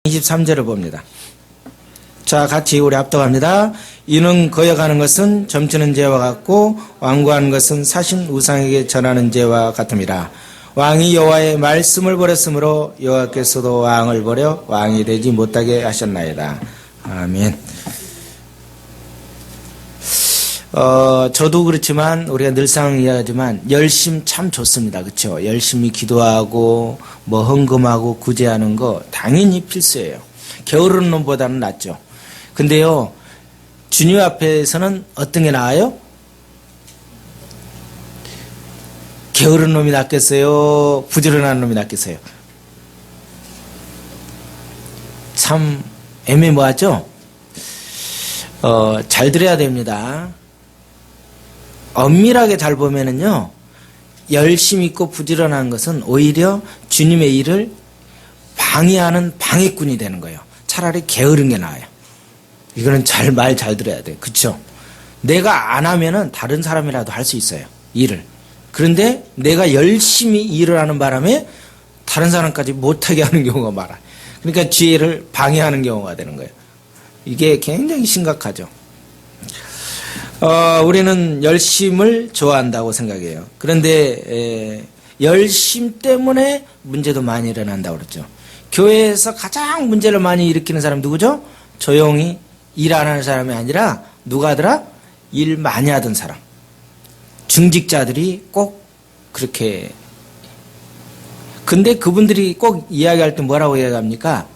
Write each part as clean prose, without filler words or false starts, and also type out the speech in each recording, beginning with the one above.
23절을 봅니다. 자, 같이 우리 합독합니다. 이는 거역하는 것은 점치는 죄와 같고 완고하는 것은 사신 우상에게 전하는 죄와 같음이라. 왕이 여호와의 말씀을 버렸으므로 여호와께서도 왕을 버려 왕이 되지 못하게 하셨나이다. 아멘. 저도 그렇지만 우리가 늘상 이야기하지만 열심 참 좋습니다. 그렇죠? 열심히 기도하고 뭐 헌금하고 구제하는 거 당연히 필수예요. 게으른 놈보다는 낫죠. 근데요, 주님 앞에서는 어떤 게 나아요? 게으른 놈이 낫겠어요? 부지런한 놈이 낫겠어요? 참 애매모호하죠? 잘 들어야 됩니다. 엄밀하게 잘 보면은요, 열심 있고 부지런한 것은 오히려 주님의 일을 방해하는 방해꾼이 되는 거예요. 차라리 게으른 게 나아요. 이거는 말 잘 들어야 돼요. 그쵸? 내가 안 하면은 다른 사람이라도 할 수 있어요. 일을. 그런데 내가 열심히 일을 하는 바람에 다른 사람까지 못하게 하는 경우가 많아요. 그러니까 지혜를 방해하는 경우가 되는 거예요. 이게 굉장히 심각하죠. 우리는 열심을 좋아한다고 생각해요. 그런데 열심 때문에 문제도 많이 일어난다고 그랬죠. 교회에서 가장 문제를 많이 일으키는 사람 누구죠? 조용히 일 안 하는 사람이 아니라 누가 하더라? 일 많이 하던 사람. 중직자들이 꼭 그렇게. 근데 그분들이 꼭 이야기할 때 뭐라고 이야기합니까?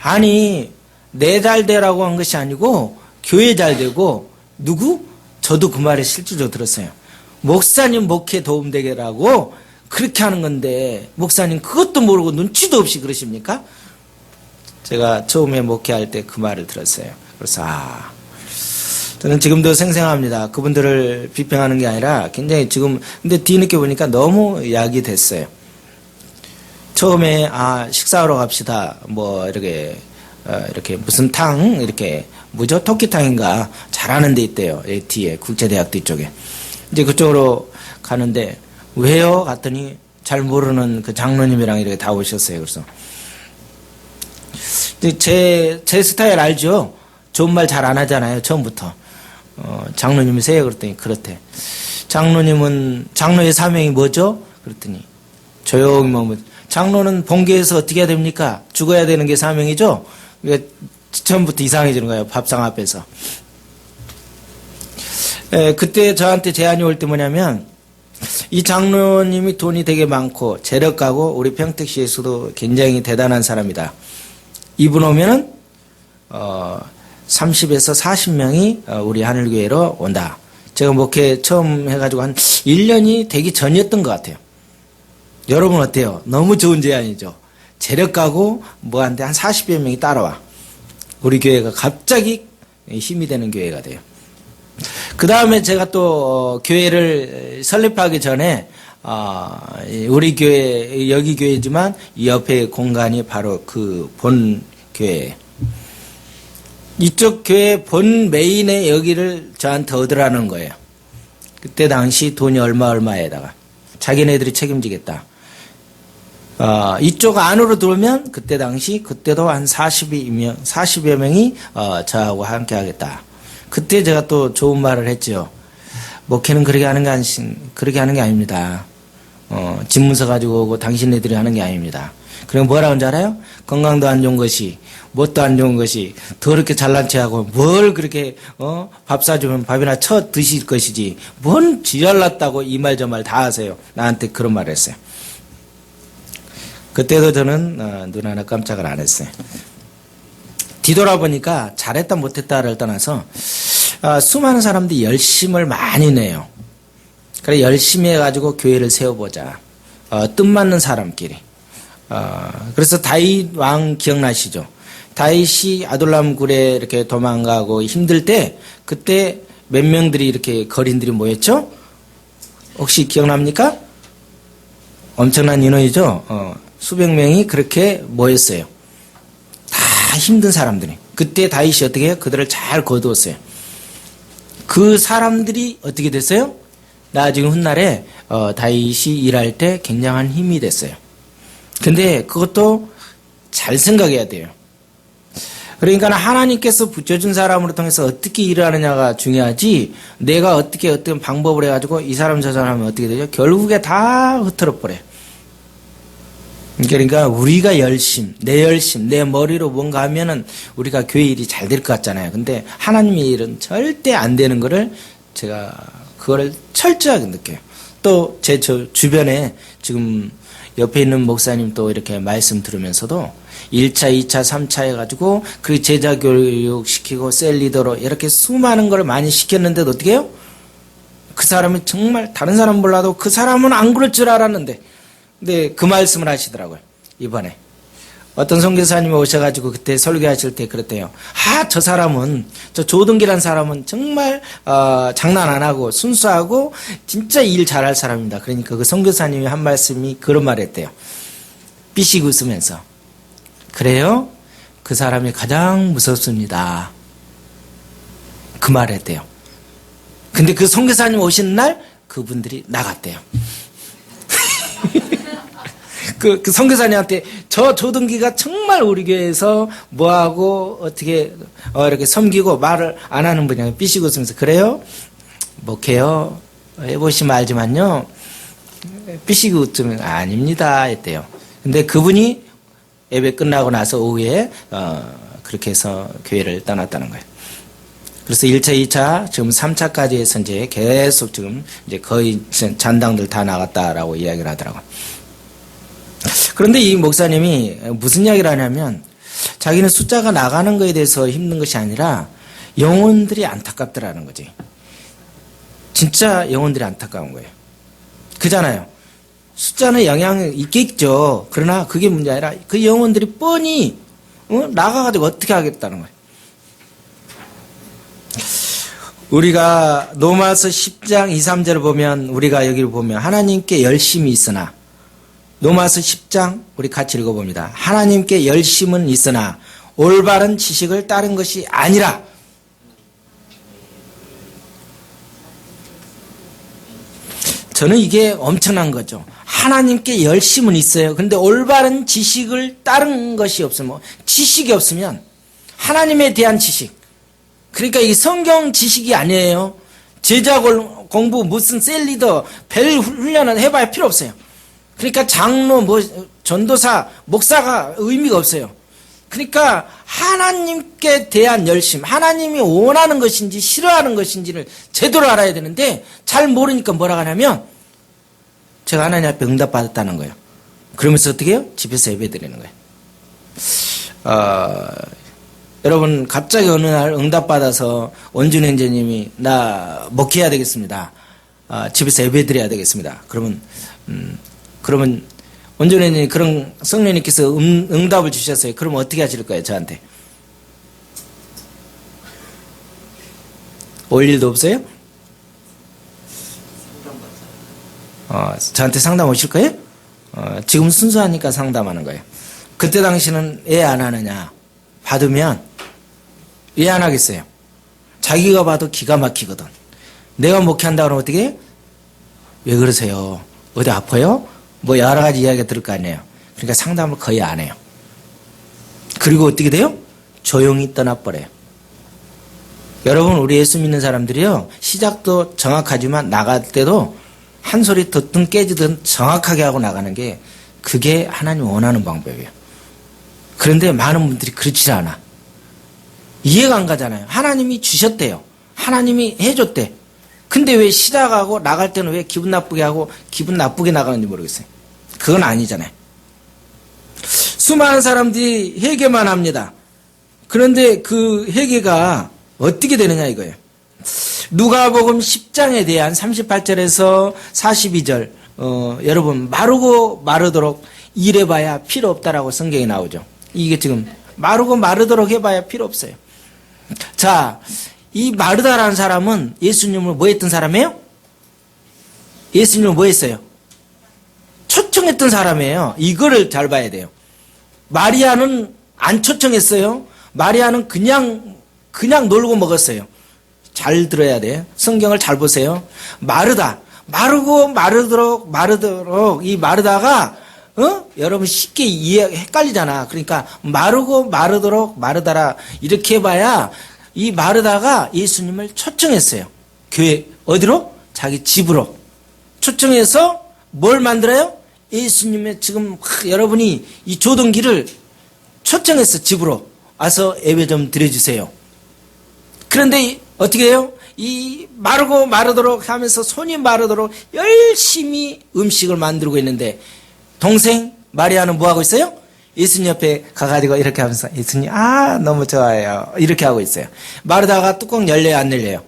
아니, 내 잘 되라고 한 것이 아니고 교회 잘 되고 누구? 저도 그 말에 실질적으로 들었어요. 목사님 목회 도움되게라고 그렇게 하는 건데 목사님 그것도 모르고 눈치도 없이 그러십니까? 제가 처음에 목회할 때 그 말을 들었어요. 그래서 저는 지금도 생생합니다. 그분들을 비평하는 게 아니라 굉장히 지금 근데 뒤늦게 보니까 너무 약이 됐어요. 처음에 식사하러 갑시다. 뭐 이렇게 무슨 탕 이렇게 뭐죠? 토끼탕인가 잘하는 데 있대요. 뒤에 국제대학교 뒤쪽에. 이제 그쪽으로 가는데 왜요? 갔더니 잘 모르는 그 장로님이랑 이렇게 다 오셨어요. 그래서 제 스타일 알죠? 좋은 말 잘 안 하잖아요. 처음부터. 장로님이세요? 그랬더니 그렇대. 장로의 사명이 뭐죠? 그랬더니 조용히 뭐 장로는 본교에서 어떻게 해야 됩니까? 죽어야 되는 게 사명이죠? 그러니까 처음부터 이상해지는 거예요. 밥상 앞에서. 그때 저한테 제안이 올 때 뭐냐면 이 장로님이 돈이 되게 많고 재력가고 우리 평택시에서도 굉장히 대단한 사람이다. 이분 오면은 30에서 40명이 우리 하늘교회로 온다. 제가 목회 처음 해가지고 한 1년이 되기 전이었던 것 같아요. 여러분 어때요? 너무 좋은 제안이죠. 재력가고 뭐한테 한 40여 명이 따라와. 우리 교회가 갑자기 힘이 되는 교회가 돼요. 그 다음에 제가 또 교회를 설립하기 전에 우리 교회 여기 교회지만 이 옆에 공간이 바로 그 본 교회. 이쪽 교회 본 메인의 여기를 저한테 얻으라는 거예요. 그때 당시 돈이 얼마에다가 자기네들이 책임지겠다. 이쪽 안으로 들어오면 그때 당시 그때도 한 40여 명이 저하고 함께 하겠다. 그때 제가 또 좋은 말을 했죠. 목회는 그렇게 하는 게 아닙니다. 집문서 가지고 오고 당신네들이 하는 게 아닙니다. 그럼 뭐라고 하는지 알아요? 건강도 안 좋은 것이 뭣도 안 좋은 것이 더럽게 잘난 체하고 뭘 그렇게 밥 사주면 밥이나 쳐 드실 것이지 뭔 지잘났다고 이 말 저 말 다 하세요. 나한테 그런 말을 했어요. 그때도 저는 눈 하나 깜짝을 안 했어요. 뒤돌아보니까 잘했다 못했다를 떠나서 수많은 사람들이 열심을 많이 내요. 그래 열심히 해가지고 교회를 세워보자. 뜻맞는 사람끼리. 그래서 다윗 왕 기억나시죠? 다윗이 아둘람 굴에 이렇게 도망가고 힘들 때 그때 몇 명들이 이렇게 거린들이 모였죠? 혹시 기억납니까? 엄청난 인원이죠? 수백 명이 그렇게 모였어요. 다 힘든 사람들이. 그때 다윗이 어떻게 해요? 그들을 잘 거두었어요. 그 사람들이 어떻게 됐어요? 나중에 훗날에 다윗이 일할 때 굉장한 힘이 됐어요. 근데 그것도 잘 생각해야 돼요. 그러니까 하나님께서 붙여준 사람으로 통해서 어떻게 일을 하느냐가 중요하지, 내가 어떻게 어떤 방법을 해가지고 이 사람 저 사람 하면 어떻게 되죠? 결국에 다 흐트러 버려요. 그러니까 우리가 내 열심, 내 머리로 뭔가 하면은 우리가 교회 일이 잘 될 것 같잖아요. 근데 하나님의 일은 절대 안 되는 거를 제가 그거를 철저하게 느껴요. 또 제 주변에 지금 옆에 있는 목사님 또 이렇게 말씀 들으면서도 1차, 2차, 3차 해가지고 그 제자 교육 시키고 셀 리더로 이렇게 수많은 걸 많이 시켰는데도 어떻게 해요? 그 사람이 정말 다른 사람 몰라도 그 사람은 안 그럴 줄 알았는데, 근데 그 말씀을 하시더라고요. 이번에 어떤 선교사님이 오셔가지고 그때 설교하실 때 그랬대요. 저 사람은, 저 조동기란 사람은 정말 장난 안 하고 순수하고 진짜 일 잘할 사람입니다. 그러니까 그 선교사님이 한 말씀이 그런 말 했대요. 삐씩 웃으면서, 그래요? 그 사람이 가장 무섭습니다. 그 말 했대요. 근데 그 선교사님 오신 날 그분들이 나갔대요. 그 선교사님한테 저 조동기가 정말 우리 교회에서 뭐하고 어떻게 이렇게 섬기고 말을 안 하는 분이야. 삐시고 웃으면서, 그래요? 목회요? 해보시면 알지만요, 삐시고 웃으면 아닙니다 했대요. 근데 그분이 예배 끝나고 나서 오후에 그렇게 해서 교회를 떠났다는 거예요. 그래서 1차, 2차, 지금 3차까지 해서 이제 계속 지금 이제 거의 잔당들 다 나갔다라고 이야기를 하더라고요. 그런데 이 목사님이 무슨 이야기를 하냐면, 자기는 숫자가 나가는 거에 대해서 힘든 것이 아니라 영혼들이 안타깝더라는 거지. 진짜 영혼들이 안타까운 거예요. 그잖아요. 숫자는 영향이 있겠죠. 그러나 그게 문제 아니라 그 영혼들이 뻔히 나가가지고 어떻게 하겠다는 거예요. 우리가 로마서 10장 2, 3절을 보면, 우리가 여기를 보면 하나님께 열심이 있으나, 로마서 10장 우리 같이 읽어봅니다. 하나님께 열심은 있으나 올바른 지식을 따른 것이 아니라. 저는 이게 엄청난 거죠. 하나님께 열심은 있어요. 근데 올바른 지식을 따른 것이 없으면, 지식이 없으면, 하나님에 대한 지식, 그러니까 이 성경 지식이 아니에요. 제자 공부, 무슨 셀리더, 벨 훈련은 해봐야 필요 없어요. 그러니까 장로, 전도사, 목사가 의미가 없어요. 그러니까 하나님께 대한 열심, 하나님이 원하는 것인지 싫어하는 것인지를 제대로 알아야 되는데, 잘 모르니까 뭐라고 하냐면, 제가 하나님 앞에 응답받았다는 거예요. 그러면서 어떻게 해요? 집에서 예배 드리는 거예요. 여러분, 갑자기 어느 날 응답받아서 원준 형제님이, 나 목회해야 되겠습니다. 집에서 예배 드려야 되겠습니다. 그러면 원준 형제님, 그런 성령님께서 응답을 주셨어요. 그러면 어떻게 하실 거예요, 저한테? 올 일도 없어요? 저한테 상담 오실 거예요? 지금 순수하니까 상담하는 거예요. 그때 당시는 왜 안 하느냐? 받으면 왜 안 하겠어요? 자기가 봐도 기가 막히거든. 내가 목회한다 그러면 어떻게 해? 왜 그러세요? 어디 아파요? 뭐 여러 가지 이야기가 들을 거 아니에요. 그러니까 상담을 거의 안 해요. 그리고 어떻게 돼요? 조용히 떠나버려요. 여러분, 우리 예수 믿는 사람들이요, 시작도 정확하지만 나갈 때도 한 소리 듣든 깨지든 정확하게 하고 나가는 게, 그게 하나님 원하는 방법이에요. 그런데 많은 분들이 그렇지 않아. 이해가 안 가잖아요. 하나님이 주셨대요. 하나님이 해줬대. 근데 왜 시작하고 나갈 때는 왜 기분 나쁘게 하고 기분 나쁘게 나가는지 모르겠어요. 그건 아니잖아요. 수많은 사람들이 회개만 합니다. 그런데 그 회개가 어떻게 되느냐 이거예요. 누가복음 10장에 대한 38절에서 42절, 여러분, 마르고 마르도록 일해봐야 필요 없다라고 성경에 나오죠. 이게 지금 마르고 마르도록 해봐야 필요 없어요. 자, 이 마르다라는 사람은 예수님을 뭐 했던 사람이에요? 예수님을 뭐 했어요? 초청했던 사람이에요. 이거를 잘 봐야 돼요. 마리아는 안 초청했어요. 마리아는 그냥 놀고 먹었어요. 잘 들어야 돼. 성경을 잘 보세요. 마르다, 마르고 마르도록 이 마르다가 여러분 쉽게 헷갈리잖아. 그러니까 마르고 마르도록 마르다라 이렇게 해봐야 이 마르다가 예수님을 초청했어요. 교회 어디로? 자기 집으로 초청해서 뭘 만들어요? 예수님의 지금 여러분이 이 조동기를 초청해서 집으로 와서 예배 좀 드려주세요. 그런데 어떻게 해요? 이 마르고 마르도록 하면서 손이 마르도록 열심히 음식을 만들고 있는데 동생 마리아는 뭐 하고 있어요? 예수님 옆에 가가지고 이렇게 하면서 예수님 너무 좋아요 이렇게 하고 있어요. 마르다가 뚜껑 열려요 안 열려요?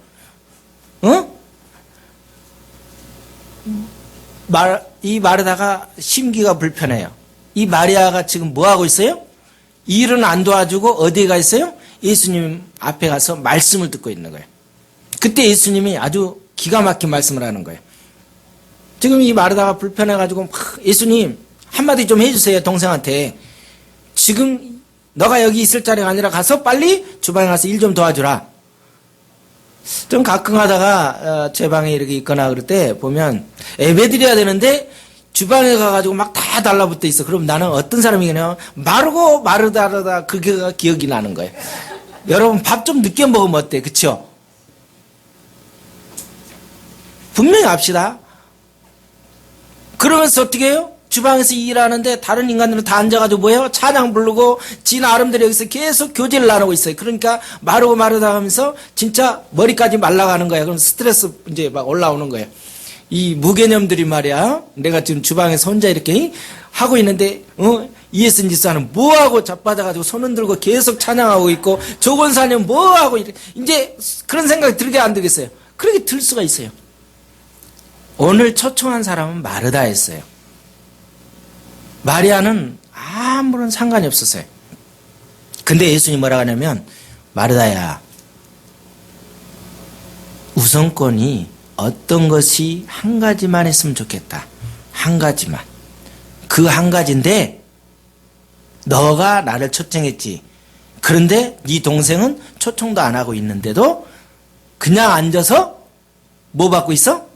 이 마르다가 심기가 불편해요. 이 마리아가 지금 뭐 하고 있어요? 일은 안 도와주고 어디에 가 있어요? 예수님 앞에 가서 말씀을 듣고 있는 거예요. 그때 예수님이 아주 기가 막힌 말씀을 하는 거예요. 지금 이 마르다가 불편해가지고 예수님 한마디 좀 해주세요 동생한테. 지금 너가 여기 있을 자리가 아니라 가서 빨리 주방에 가서 일 좀 도와주라. 좀 가끔 하다가 제 방에 이렇게 있거나 그럴 때 보면 예배 드려야 되는데 주방에 가가지고 막 다 달라붙어 있어. 그럼 나는 어떤 사람이냐면 마르고 마르다르다 그게 기억이 나는 거예요. 여러분 밥 좀 늦게 먹으면 어때? 그쵸? 분명히 합시다. 그러면서 어떻게 해요? 주방에서 일하는데 다른 인간들은 다 앉아가지고 뭐예요? 찬양 부르고 지 나름대로 여기서 계속 교제를 나누고 있어요. 그러니까 마르고 마르다 하면서 진짜 머리까지 말라가는 거예요. 그럼 스트레스 이제 막 올라오는 거예요. 이 무개념들이 말이야. 내가 지금 주방에서 혼자 이렇게 하고 있는데 이에슨 지사는 뭐하고 자빠져가지고 손 흔들고 계속 찬양하고 있고 조건사는 뭐하고 이제 그런 생각이 들게 안 들겠어요? 그렇게 들 수가 있어요. 오늘 초청한 사람은 마르다였어요. 마리아는 아무런 상관이 없었어요. 근데 예수님이 뭐라고 하냐면 마르다야 우선권이 어떤 것이 한 가지만 했으면 좋겠다. 한 가지만. 그 한 가지인데 너가 나를 초청했지. 그런데 네 동생은 초청도 안 하고 있는데도 그냥 앉아서 뭐 받고 있어?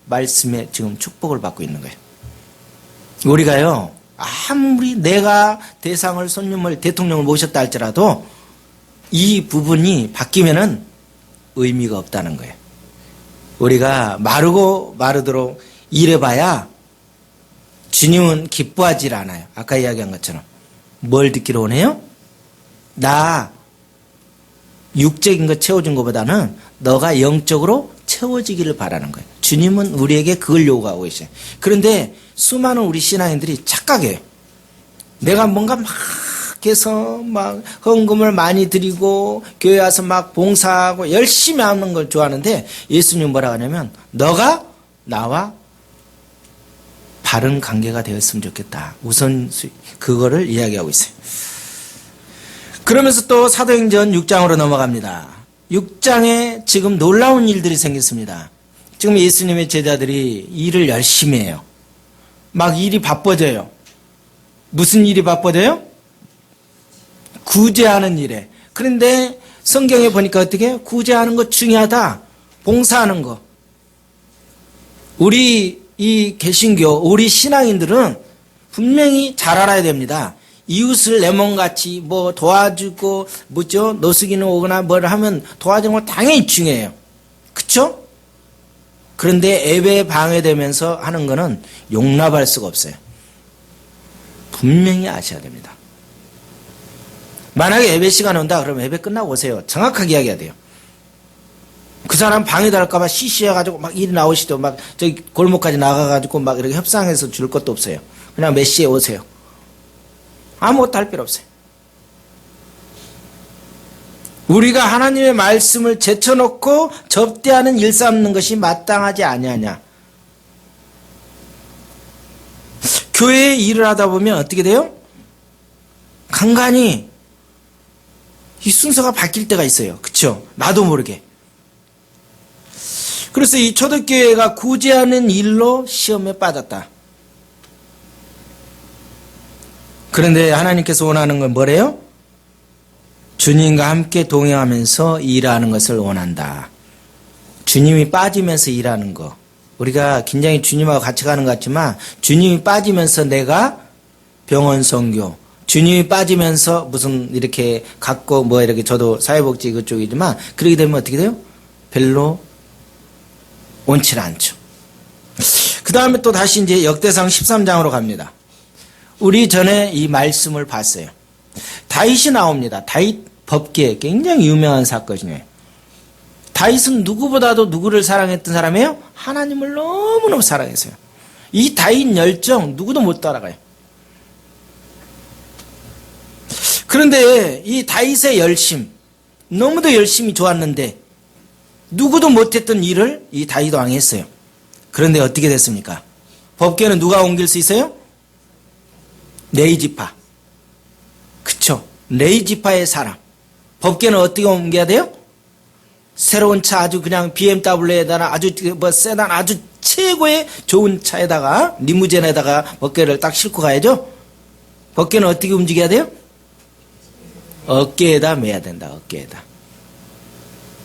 말씀에 지금 축복을 받고 있는 거예요. 우리가요 아무리 내가 대상을 손님을 대통령을 모셨다 할지라도 이 부분이 바뀌면은 의미가 없다는 거예요. 우리가 마르고 마르도록 일해봐야 주님은 기뻐하지 않아요. 아까 이야기한 것처럼 뭘 듣기로 원해요? 나 육적인 거 채워준 것보다는 너가 영적으로 채워지기를 바라는 거예요. 주님은 우리에게 그걸 요구하고 계셔요. 그런데 수많은 우리 신앙인들이 착각해요. 내가 뭔가 막 해서 막 헌금을 많이 드리고 교회 와서 막 봉사하고 열심히 하는 걸 좋아하는데 예수님 뭐라고 하냐면 너가 나와 바른 관계가 되었으면 좋겠다. 우선 그거를 이야기하고 있어요. 그러면서 또 사도행전 6장으로 넘어갑니다. 6장에 지금 놀라운 일들이 생겼습니다. 지금 예수님의 제자들이 일을 열심히 해요. 막 일이 바빠져요. 무슨 일이 바빠져요? 구제하는 일에. 그런데 성경에 보니까 어떻게 해요? 구제하는 거 중요하다. 봉사하는 거. 우리 이 개신교, 우리 신앙인들은 분명히 잘 알아야 됩니다. 이웃을 내 몸같이 뭐 도와주고 뭐죠? 노숙인을 오거나 뭘 하면 도와주는 거 당연히 중요해요. 그쵸? 그런데 예배 방해되면서 하는 거는 용납할 수가 없어요. 분명히 아셔야 됩니다. 만약에 예배 시간 온다 그러면 예배 끝나고 오세요. 정확하게 이야기해야 돼요. 그 사람 방해될까봐 시시해가지고 막 일이 나오시도 막 저기 골목까지 나가가지고 막 이렇게 협상해서 줄 것도 없어요. 그냥 몇 시에 오세요. 아무것도 할 필요 없어요. 우리가 하나님의 말씀을 제쳐놓고 접대하는 일 삼는 것이 마땅하지 아니하냐. 교회에 일을 하다 보면 어떻게 돼요? 간간히 이 순서가 바뀔 때가 있어요. 그쵸? 나도 모르게. 그래서 이 초대교회가 구제하는 일로 시험에 빠졌다. 그런데 하나님께서 원하는 건 뭐래요? 주님과 함께 동행하면서 일하는 것을 원한다. 주님이 빠지면서 일하는 거. 우리가 굉장히 주님하고 같이 가는 것 같지만 주님이 빠지면서 내가 병원 선교, 주님이 빠지면서 무슨 이렇게 갖고 뭐 이렇게 저도 사회복지 그쪽이지만 그러게 되면 어떻게 돼요? 별로 원치 않죠. 그 다음에 또 다시 이제 역대상 13장으로 갑니다. 우리 전에 이 말씀을 봤어요. 다윗이 나옵니다. 다윗 법궤 굉장히 유명한 사건이에요. 다윗은 누구보다도 누구를 사랑했던 사람이에요? 하나님을 너무너무 사랑했어요. 이 다윗 열정 누구도 못 따라가요. 그런데 이 다윗의 열심, 너무도 열심이 좋았는데 누구도 못했던 일을 이 다윗 왕이 했어요. 그런데 어떻게 됐습니까? 법궤는 누가 옮길 수 있어요? 레위지파. 그쵸? 레위지파의 사람. 법궤는 어떻게 옮겨야 돼요? 새로운 차 아주 그냥 BMW에다가 아주 뭐 세단 아주 최고의 좋은 차에다가 리무진에다가 법궤를 딱 싣고 가야죠. 법궤는 어떻게 움직여야 돼요? 어깨에다 매야 된다. 어깨에다.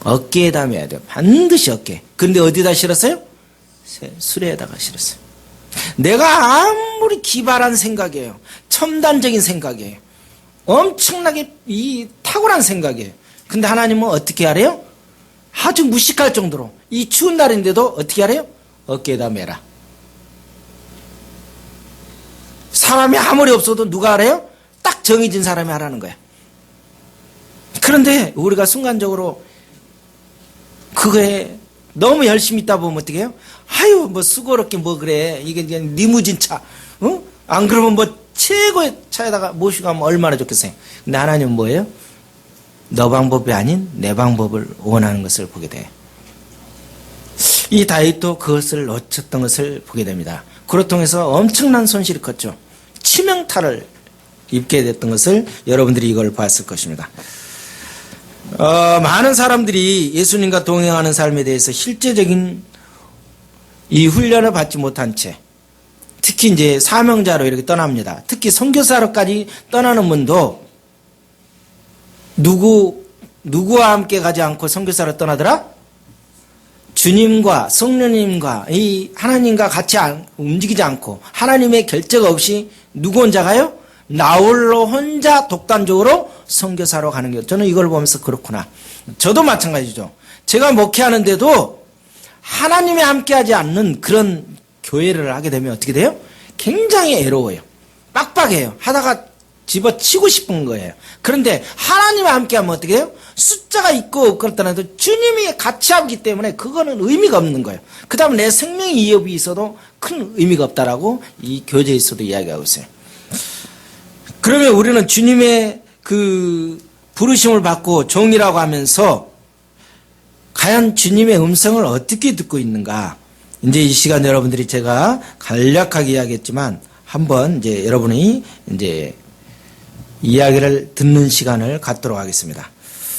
어깨에다 매야 돼요. 반드시 어깨. 근데 어디다 실었어요? 수레에다가 실었어요. 내가 아무리 기발한 생각이에요. 첨단적인 생각이에요. 엄청나게 이 탁월한 생각이에요. 근데 하나님은 어떻게 하래요? 아주 무식할 정도로 이 추운 날인데도 어떻게 하래요? 어깨에다 매라. 사람이 아무리 없어도 누가 하래요? 딱 정해진 사람이 하라는 거야. 그런데 우리가 순간적으로 그거에 너무 열심히 있다 보면 어떻게 해요? 아유 뭐 수고롭게 뭐 그래 이게 그냥 리무진 차 어? 안 그러면 뭐 최고의 차에다가 모시고 가면 얼마나 좋겠어요. 근데 하나님은 뭐예요? 너 방법이 아닌 내 방법을 원하는 것을 보게 돼요. 이 다윗도 그것을 놓쳤던 것을 보게 됩니다. 그로 통해서 엄청난 손실이 컸죠. 치명타를 입게 됐던 것을 여러분들이 이걸 봤을 것입니다. 많은 사람들이 예수님과 동행하는 삶에 대해서 실제적인 이 훈련을 받지 못한 채 특히 이제 사명자로 이렇게 떠납니다. 특히 선교사로까지 떠나는 분도 누구와 함께 가지 않고 선교사로 떠나더라? 주님과 성령님과 이 하나님과 같이 움직이지 않고 하나님의 결정 없이 누구 혼자 가요? 나홀로 혼자 독단적으로 선교사로 가는 게 저는 이걸 보면서 그렇구나. 저도 마찬가지죠. 제가 목회하는데도 하나님이 함께하지 않는 그런 교회를 하게 되면 어떻게 돼요? 굉장히 애로워요. 빡빡해요. 하다가 집어치고 싶은 거예요. 그런데 하나님과 함께하면 어떻게 해요? 숫자가 있고 그렇다는데 주님이 같이 하기 때문에 그거는 의미가 없는 거예요. 그 다음에 내 생명의 위협이 있어도 큰 의미가 없다라고 이 교재에서도 이야기하고 있어요. 그러면 우리는 주님의 그 부르심을 받고 종이라고 하면서 과연 주님의 음성을 어떻게 듣고 있는가? 이제 이 시간 여러분들이 제가 간략하게 이야기했지만 한번 이제 여러분이 이제 이야기를 듣는 시간을 갖도록 하겠습니다.